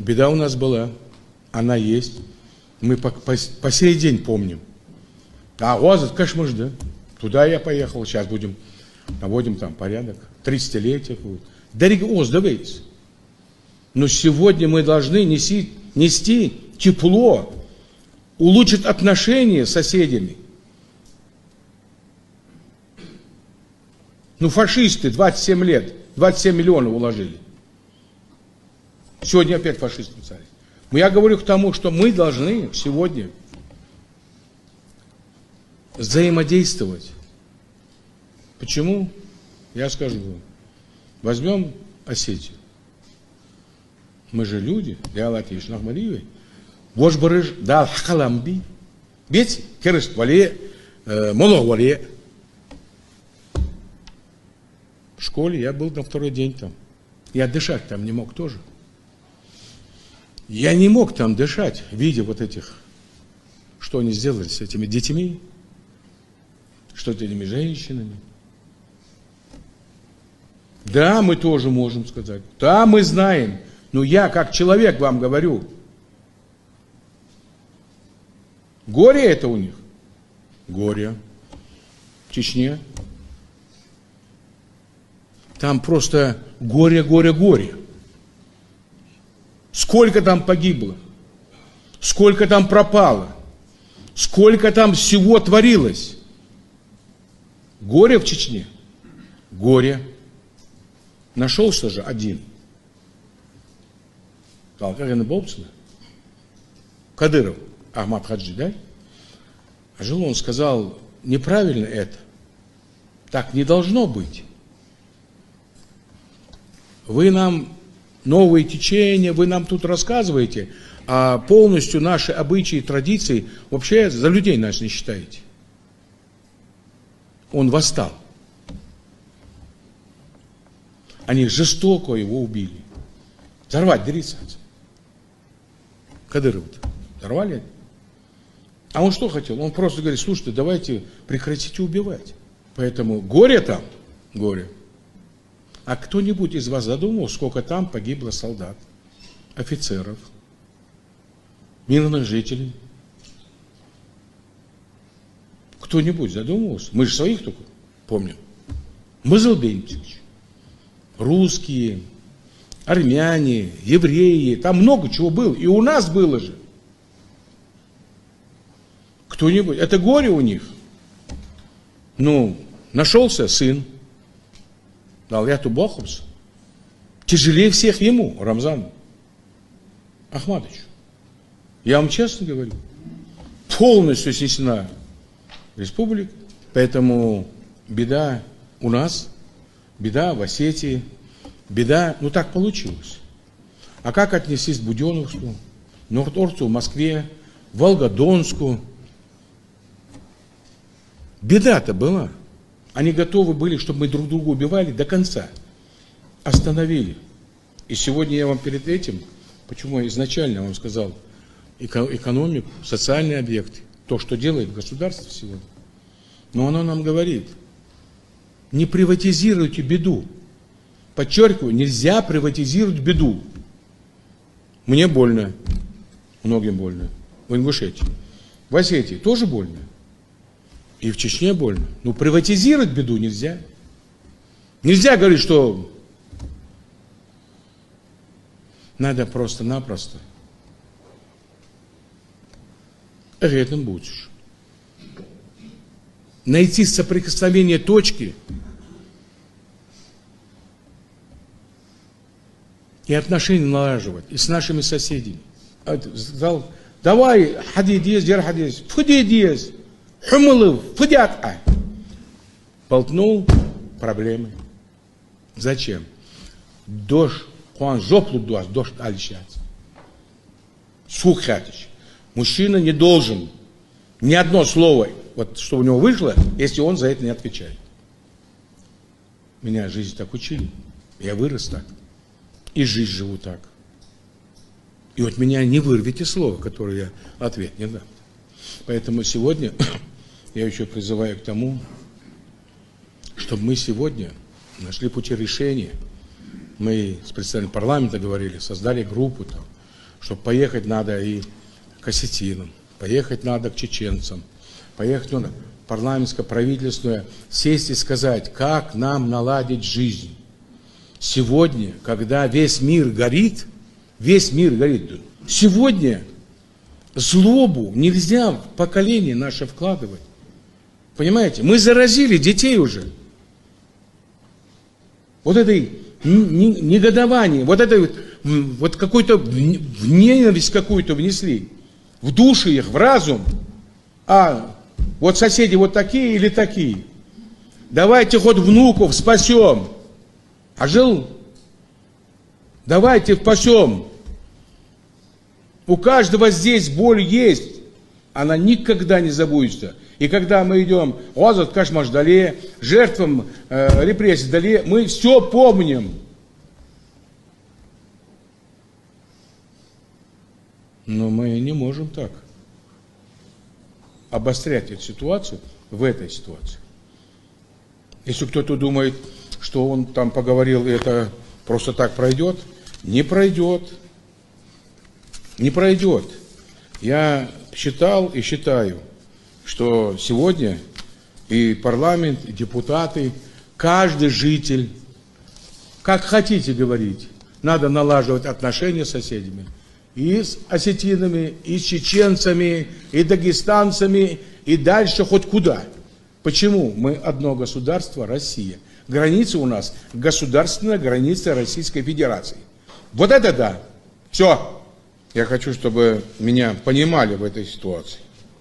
Беда у нас была, она есть. Мы по сей день помним. А Озат Кашмыш, да? Туда я поехал, сейчас наводим там порядок. 30-летие будет. Дарик Оздавейс. Но сегодня мы должны нести тепло, улучшить отношения с соседями. Ну, фашисты 27 лет, 27 миллионов уложили. Сегодня опять фашисты царь. Но я говорю к тому, что мы должны сегодня взаимодействовать. Почему? Я скажу вам. Возьмем Осетию. Мы же люди, Ялатиш Нахмариевой. Вожбарыш дал Хакаламби. Ведь Керест Вале, Молох Вале. В школе я был на второй день там. Я дышать там не мог тоже. Я не мог там дышать, видя вот этих, что они сделали с этими детьми, что с этими женщинами. Да, мы тоже можем сказать. Да, мы знаем. Но я, как человек, вам говорю. Горе это у них. Горе. В Чечне. Там просто горе, горе, горе. Сколько там погибло. Сколько там пропало. Сколько там всего творилось. Горе в Чечне. Горе. Нашелся же один. Сказал, как это Болтсона? Кадыров, Ахмад Хаджи, да? А жил он сказал, неправильно это. Так не должно быть. Вы нам новые течения, вы нам тут рассказываете, а полностью наши обычаи и традиции вообще за людей нас не считаете. Он восстал. Они жестоко его убили. Взорвать, дериться. Кадырова-то взорвали. А он что хотел? Он просто говорит, слушайте, давайте прекратите убивать. Поэтому горе там, горе. А кто-нибудь из вас задумал, сколько там погибло солдат, офицеров, мирных жителей? Кто-нибудь задумывался? Мы же своих только помним. Мазылбенчич. Русские, армяне, евреи, там много чего было. И у нас было же. Кто-нибудь, это горе у них. Ну, нашелся сын, дал Яту Бохумс. Тяжелее всех ему, Рамзану Ахмадовичу. Я вам честно говорю, полностью снесена республика. Поэтому беда у нас. Беда в Осетии, беда, ну так получилось. А как отнестись к Буденновску, Норд-Орцу в Москве, Волгодонску? Беда-то была. Они готовы были, чтобы мы друг друга убивали до конца. Остановили. И сегодня я вам перед этим, почему я изначально вам сказал, экономику, социальные объекты, то, что делает государство сегодня. Но оно нам говорит, не приватизируйте беду. Подчеркиваю, нельзя приватизировать беду. Мне больно, многим больно. В Ингушетии. В Осетии тоже больно. И в Чечне больно. Но приватизировать беду нельзя. Нельзя говорить, что надо просто-напросто. Этим будешь. Найти соприкосновение точки и отношения налаживать и с нашими соседями. Сказал, давай, хадидиес, дер хадидиес, фудидиес, хумылыв, фудят. Болтнул проблемы. Зачем? Дождь, хуан жоплу дождь алищаться. Сухатич. Мужчина не должен ни одно слово, вот что у него вышло, если он за это не отвечает. Меня жизнь так учили. Я вырос так. И жизнь живу так. И вот меня не вырвите слово, которое я ответ не дам. Поэтому сегодня я еще призываю к тому, чтобы мы сегодня нашли пути решения. Мы с представителями парламента говорили, создали группу там, что поехать надо и к осетинам, поехать надо к чеченцам, поехать надо парламентское, правительственное, сесть и сказать, как нам наладить жизнь. Сегодня, когда весь мир горит, сегодня злобу нельзя в поколение наше вкладывать. Понимаете? Мы заразили детей уже. Вот этой негодование, вот какой-то в ненависть какую-то внесли, в души их, в разум. А вот соседи вот такие или такие. Давайте хоть внуков спасем. А жил? Давайте спасем. У каждого здесь боль есть. Она никогда не забудется. И когда мы идем Азат Кашмаш-Дале, жертвам репрессий Дале, мы все помним. Но мы не можем так обострять эту ситуацию в этой ситуации. Если кто-то думает, что он там поговорил, и это просто так пройдет, не пройдет. Не пройдет. Я считал и считаю, что сегодня и парламент, и депутаты, каждый житель, как хотите говорить, надо налаживать отношения с соседями. И с осетинами, и с чеченцами, и дагестанцами, и дальше хоть куда. Почему? Мы одно государство, Россия. Граница у нас государственная граница Российской Федерации. Вот это да. Все. Я хочу, чтобы меня понимали в этой ситуации.